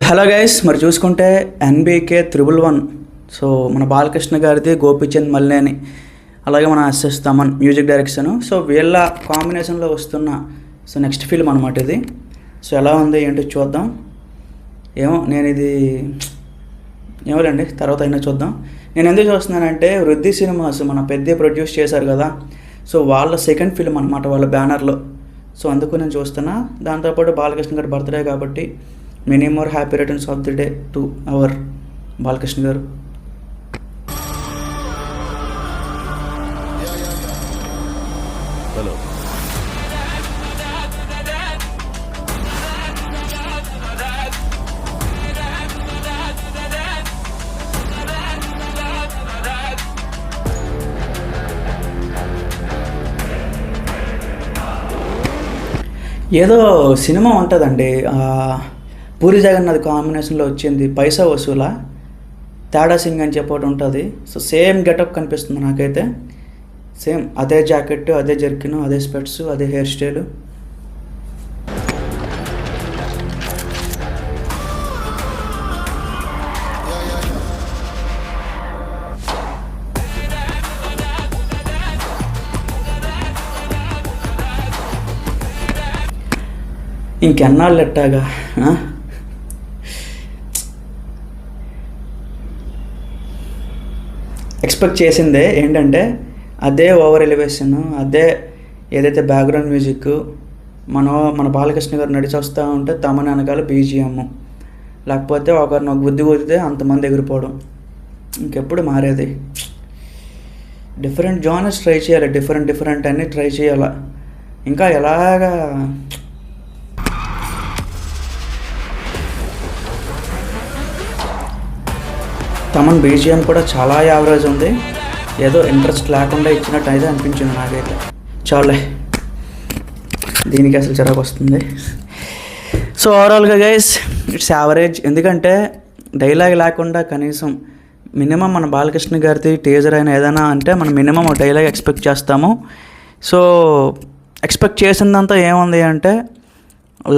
Hello guys, మరి చూసుకుంటే NBK 111. So మన బాలకృష్ణ గారిది, గోపీచంద్ మల్లేని, అలాగే మన S S Thaman music direction. So వీళ్ళ కాంబినేషన్లో వస్తున్న నెక్స్ట్ ఫిల్మ్ అనమాట ఇది. సో ఎలా ఉంది ఏంటో చూద్దాం. నేను ఇది ఏమోలేండి, తర్వాత అయినా చూద్దాం. నేను ఎందుకు చూస్తున్నానంటే వృద్ధి సినిమాస్ మన పెద్ద ప్రొడ్యూస్ చేశారు కదా, సో వాళ్ళ సెకండ్ ఫిల్మ్ అనమాట, వాళ్ళ బ్యానర్లో. సో అందుకు నేను చూస్తున్నా. దాంతోపాటు బాలకృష్ణ గారి బర్త్డే కాబట్టి many more happy returns of the day to our Balakrishna గారు. హలో, ఏదో సినిమా ఉంటుందండి, పూరి జగన్నాథ్ కాంబినేషన్లో వచ్చింది, పైసా వసూలా, తేడా సింగ్ అని చెప్పి ఒకటి ఉంటుంది. సో సేమ్ గెటప్ కనిపిస్తుంది నాకైతే. సేమ్ అదే జాకెట్, అదే జర్కిన్, అదే స్పెట్స్, అదే హెయిర్ స్టైలు. ఇంకెన్నాళ్ళు ఎట్టాగా. ఎక్స్పెక్ట్ చేసిందే ఏంటంటే అదే ఓవర్ ఎలివేషన్, అదే ఏదైతే బ్యాక్గ్రౌండ్ మ్యూజిక్, మన బాలకృష్ణ గారు నడిచి వస్తూ ఉంటే తమ వెనకాల బీజిఎం, లేకపోతే ఒకరిని ఒక బుద్ధి కొద్దితే అంతమంది ఎగిరిపోవడం. ఇంకెప్పుడు మారేది? డిఫరెంట్ జానర్స్ ట్రై చేయాలి, డిఫరెంట్ అన్నీ ట్రై చేయాలి. ఇంకా ఎలాగా తమన్ బీజిఎం కూడా చాలా యావరేజ్ ఉంది. ఏదో ఇంట్రెస్ట్ లేకుండా ఇచ్చినట్టు అయితే అనిపించింది నాకైతే. చాలే, దీనికి అసలు చిరాకు వస్తుంది. సో ఓవరాల్గా గైస్ ఇట్స్ యావరేజ్. ఎందుకంటే డైలాగ్ లేకుండా కనీసం మినిమం మన బాలకృష్ణ గారిది టీజర్ అయినా ఏదైనా అంటే మనం మినిమం ఒక డైలాగ్ ఎక్స్పెక్ట్ చేస్తాము. సో ఎక్స్పెక్ట్ చేసిందంతా ఏముంది అంటే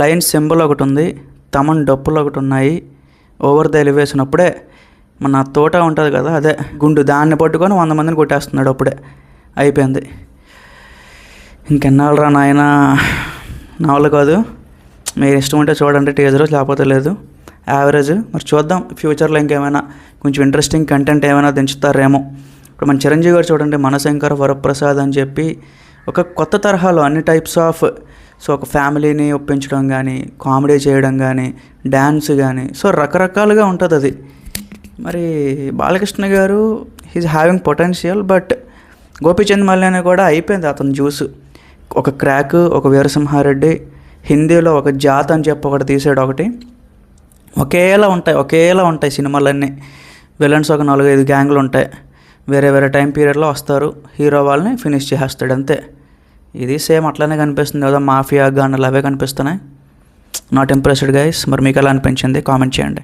లైన్ సింబల్ ఒకటి ఉంది, తమన్ డప్పులు ఒకటి ఉన్నాయి, ఓవర్ ద ఎలివేషన్. అప్పుడే మన తోట ఉంటుంది కదా, అదే గుండు, దాన్ని పట్టుకొని 100 మందిని కొట్టేస్తున్నాడు. అప్పుడే అయిపోయింది. ఇంకెన్నాళ్ళరా నాయన, నా వల్ల కాదు. మీరు ఇష్టం ఉంటే చూడండి టీజర్, లేకపోతే లేదు. యావరేజ్. మరి చూద్దాం ఫ్యూచర్లో ఇంకేమైనా కొంచెం ఇంట్రెస్టింగ్ కంటెంట్ ఏమైనా దించుతారేమో. ఇప్పుడు మన చిరంజీవి గారు చూడండి, మనశంకర వరప్రసాద్ అని చెప్పి ఒక కొత్త తరహాలో అన్ని టైప్స్ ఆఫ్, సో ఒక ఫ్యామిలీని ఒప్పించడం కానీ, కామెడీ చేయడం కానీ, డ్యాన్స్ కానీ, సో రకరకాలుగా ఉంటుంది అది. మరి బాలకృష్ణ గారు he's having potential, but Gopichand Malineni కూడా అయిపోయింది అతను జ్యూస్. ఒక క్రాక్, ఒక వీరసింహారెడ్డి, హిందీలో ఒక జాత్ అని చెప్పి ఒకటి తీసాడు. ఒకటి ఒకేలా ఉంటాయి సినిమాలన్నీ. విలన్స్ ఒక 4-5 గ్యాంగ్లు ఉంటాయి, వేరే టైం పీరియడ్లో వస్తారు, హీరో వాళ్ళని ఫినిష్ చేసేస్తాడు అంతే. ఇది సేమ్ అట్లానే కనిపిస్తుంది కదా, మాఫియా గానలు అవే కనిపిస్తున్నాయి. Not impressed guys. మరి మీకు ఎలా అనిపించింది కామెంట్ చేయండి.